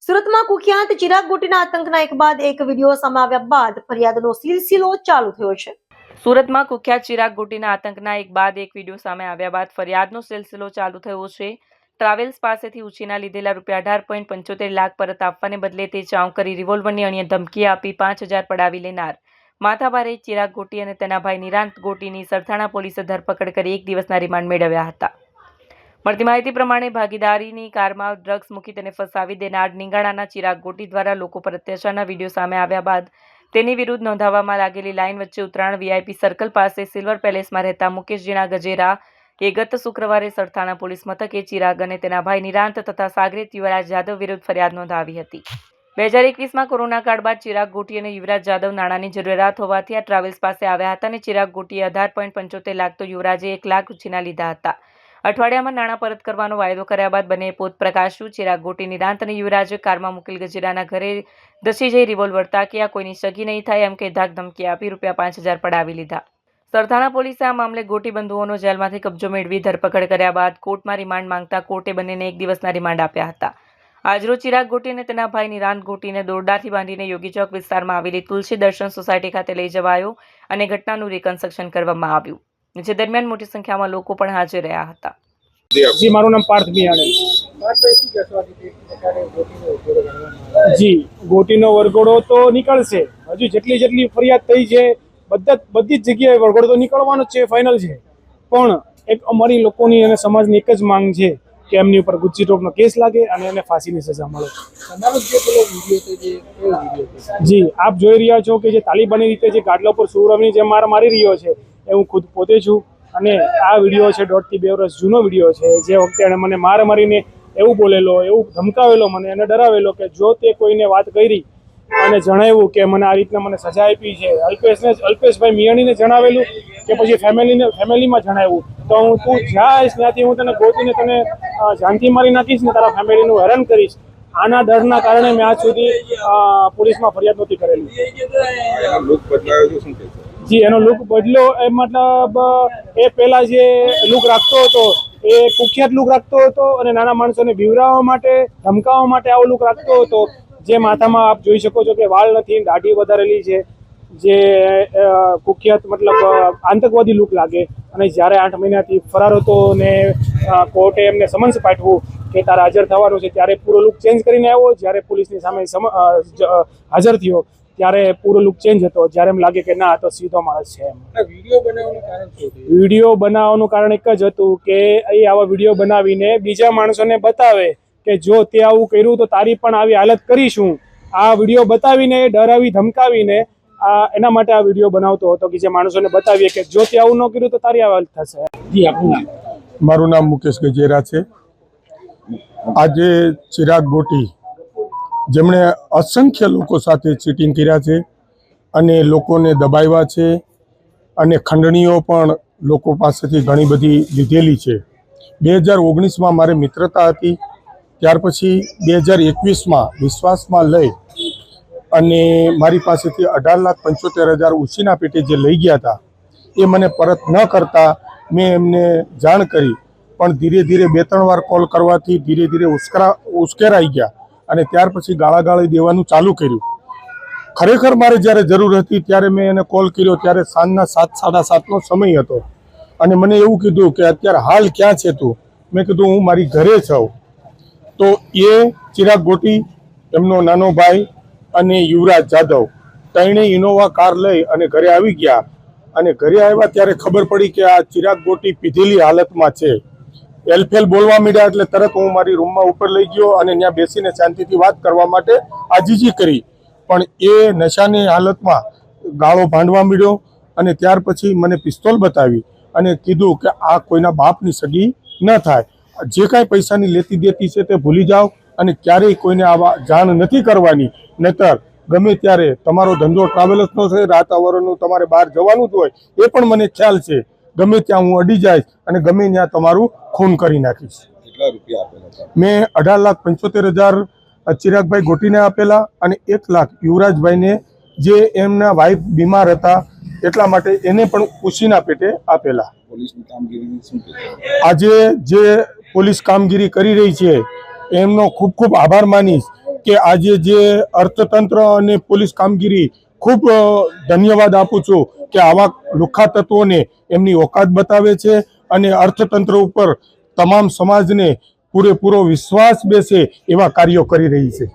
સુરતમાં કુખ્યાત ચિરાગ ગોટીના આતંકના એક બાદ એક વિડીયો સામે આવ્યા બાદ ફરિયાદનો સિલસિલો ચાલુ થયો છે। સુરતમાં કુખ્યાત ચિરાગ ગોટીના આતંકના એક બાદ એક વિડીયો સામે આવ્યા બાદ ફરિયાદનો સિલસિલો ચાલુ થયો છે। ટ્રાવેલ્સ પાસેથી ઉછીના લીધેલા ₹18.75 લાખ પરત આપવાને બદલે તે ચાઉં કરી રિવોલ્વરની અન્ય ધમકી આપી 5,000 પડાવી લેનાર માથાભારે ચિરાગ ગોટી અને તેના ભાઈ નિરાંત ગોટીની સરથાણા પોલીસે ધરપકડ કરી 1 દિવસના રિમાન્ડ મેળવ્યા હતા। મળતી માહિતી પ્રમાણે ભાગીદારીની કારમાં ડ્રગ્સ મૂકી તેને ફસાવી દેનાર નિંગાણાના ચિરાગ ગોટી દ્વારા લોકો પર અત્યાચારના વિડીયો સામે આવ્યા બાદ તેની વિરુદ્ધ નોંધાવવામાં લાગેલી લાઇન વચ્ચે ઉત્તરાયણ વીઆઈપી સર્કલ પાસે સિલ્વર પેલેસમાં રહેતા મુકેશ જીણા ગજેરા એ ગત શુક્રવારે સરથાણા પોલીસ મથકે ચિરાગ અને તેના ભાઈ નિરાંત તથા સાગરિત યુવરાજ જાદવ વિરુદ્ધ ફરિયાદ નોંધાવી હતી। 2021માં કોરોના કાળ બાદ ચિરાગ ગોટી અને યુવરાજ જાદવ નાણાંની જરૂરિયાત હોવાથી આ ટ્રાવેલ્સ પાસે આવ્યા હતા અને ચિરાગ ગોટીએ 18.75 લાખ તો યુવરાજે 1 લાખ ઉછીના લીધા હતા। અઠવાડિયામાં નાણાં પરત કરવાનો વાયદો કર્યા બાદ બંને પોત પ્રકાશ્યું। ચિરાગ ગોટી નિરાંત અને યુવરાજે કારમાં મુકેલ ગજેરાના ઘરે ધસી જઈ રિવોલ્વર તાક્યા કોઈની સગી નહીં થાય એમ કે ધાક ધમકી આપી ₹5,000 પડાવી લીધા। સરથાણા પોલીસે આ મામલે ગોટી બંધુઓનો જેલમાંથી કબજો મેળવી ધરપકડ કર્યા બાદ કોર્ટમાં રિમાન્ડ માંગતા કોર્ટે બંનેને 1 દિવસના રિમાન્ડ આપ્યા હતા। આજરોજ ચિરાગ ગોટી અને તેના ભાઈ નિરાંત ગોટીને દોરડાથી બાંધીને યોગી ચોક વિસ્તારમાં આવેલી તુલસી દર્શન સોસાયટી ખાતે લઈ જવાયો અને ઘટનાનું રિકન્સ્ટ્રક્શન કરવામાં આવ્યું, જે દરમિયાન મોટી સંખ્યામાં લોકો પણ હાજર રહ્યા હતા। જી, મારું નામ પાર્થ મિયાણી। જી, ગોટીનો વરઘોડો તો નીકળશે। હજુ જેટલી ફરિયાદ થઈ છે બધી જ જગ્યાએ વરઘોડો તો નીકળવાનો જ છે, ફાઇનલ છે। પણ એક અમારી લોકોની અને સમાજની એક જ માંગ છે કે એમની ઉપર ગુજ્જી ટોકનો કેસ લાગે અને એને ફાંસીની સજા મળે। જી, આપ જોઈ રહ્યા છો કે જે તાલિબાની રીતે જે ગાડલા ઉપર સુરવની જે માર મારી રહ્યો છે એ હું ખુદ પોતે છું। અને આ વિડીયો છે 1.5 થી 2 વર્ષ જૂનો વિડીયો છે, જે વખતે એણે મને માર મારીને એવું બોલેલો, એવું ધમકાવેલો, મને એને ડરાવેલો કે જો તે કોઈને વાત કરી અને જણાવ્યું કે મને આ રીતના મને સજા આપી છે, અલ્પેશભાઈ મિયાણીને જણાવેલું કે પછી ફેમિલીમાં જણાવ્યું તો તું જ્યાં ત્યાંથી હું તને ગોતીને તને જાનથી મારી નાખીશ ને તારા ફેમિલીનું હેરાન કરીશ। આના ડરના કારણે મેં આજ સુધી પોલીસમાં ફરિયાદ નહોતી કરેલી। જી, એનો લુક બદલો એ મતલબ એ પહેલા જે લુક રાખતો હતો એ કુખ્યાત લુક રાખતો હતો અને નાના માણસોને બીવરાવવા માટે, ધમકાવવા માટે આવો લુક રાખતો હતો। જે માથામાં આપ જોઈ શકો છો કે વાળ નથી, દાઢી વધારેલી છે, જે કુખ્યાત મતલબ આતંકવાદી લુક લાગે। અને જ્યારે 8 મહિનાથી ફરાર હતો ને કોર્ટે એમને સમન્સ પાઠવું કે તારે હાજર થવાનું છે, ત્યારે પૂરો લુક ચેન્જ કરીને આવ્યો। જ્યારે પોલીસની સામે હાજર થયો ત્યારે પૂરો લુક ચેન્જ હતો, જ્યારે એમ લાગે કે ના તો સીધો માણસ છે એમ। વિડીયો બનાવવાનું કારણ એક જ હતું કે એ આવા વિડીયો બનાવીને બીજા માણસોને બતાવે કે જો તે આવું કર્યું તો તારી પણ આવી હાલત કરીશું। આ વિડીયો બતાવીને ડરાવી ધમકાવીને એના માટે આ વિડીયો બનાવતો હતો કે જે માણસોને બતાવીએ કે જો તે આવું ન કર્યું તો તારી આ હાલત થશે। જી, આપનું નામ? મારું નામ મુકેશ ગજેરા છે। આજે ચિરાગ ગોટી જેમણે અસંખ્ય લોકો સાથે ચીટિંગ કર્યા છે અને લોકોને દબાવ્યા છે અને ખંડણીઓ પણ લોકો પાસેથી ઘણી બધી લીધેલી છે। 2019માં મારી મિત્રતા હતી, ત્યાર પછી 2021માં વિશ્વાસમાં લઈ અને મારી પાસેથી 18,75,000 ઉછીના પેટે જે લઈ ગયા હતા એ મને પરત ન કરતા મેં એમને જાણ કરી, પણ ધીરે ધીરે 2-3 વાર કોલ કરવાથી ધીરે ધીરે ઉશ્કેરાઈ ગયા અને ત્યાર પછી ગાળાગાળી દેવાનું ચાલુ કર્યું। ખરેખર મારે જ્યારે જરૂર હતી ત્યારે મેં એને કોલ કર્યો ત્યારે સાંજના 7-7:30નો સમય હતો અને મને એવું કીધું કે અત્યારે હાલ ક્યાં છે તું? મેં કીધું હું મારી ઘરે છું। તો એ ચિરાગ ગોટી, એમનો નાનો ભાઈ અને યુવરાજ જાદવ ત્રણેય ઇનોવા કાર લઈ અને ઘરે આવી ગયા અને ઘરે આવ્યા ત્યારે ખબર પડી કે આ ચિરાગ ગોટી પીધેલી હાલતમાં છે। એલફેલ બોલવા માંડ્યા એટલે તરત હું મારી રૂમમાં ઉપર લઈ ગયો અને ત્યાં બેસીને શાંતિથી વાત કરવા માટે આજીજી કરી, પણ એ નશાની હાલતમાં ગાળો ભાંડવા માંડ્યો અને ત્યાર પછી મને પિસ્તોલ બતાવી અને કીધું કે આ કોઈના બાપની સગી ન થાય, જે કાંઈ પૈસાની લેતી દેતી છે તે ભૂલી જાઓ અને ક્યારેય કોઈને આવા જાણ નથી કરવાની, નહીતર ગમે ત્યારે તમારો ધંધો ટ્રાવેલ્સનો છે, રાત આવરનું તમારે બહાર જવાનું જ હોય એ પણ મને ખ્યાલ છે, ગમે ત્યાં હું અડી જઈશ અને ગમે ત્યાં તમારું ખૂન કરી નાખીશ। મેં 18,75,000 ચિરાગભાઈ ગોટીને આપેલા અને 1 લાખ યુવરાજભાઈને, જે એમના વાઇફ બીમાર હતા એટલા માટે એને પણ ઉછીના પેટે આપેલા। આજે જે પોલીસ કામગીરી કરી રહી છે એમનો ખૂબ ખૂબ આભાર માનીશ કે આજે જે અર્થતંત્ર અને પોલીસ કામગીરી ખૂબ ધન્યવાદ આપું છું કે આવા લુખ્ખા તત્વોને એમની ઓકાત બતાવે છે અને અર્થતંત્ર ઉપર તમામ સમાજને પૂરેપૂરો વિશ્વાસ બેસે એવા કાર્યો કરી રહી છે.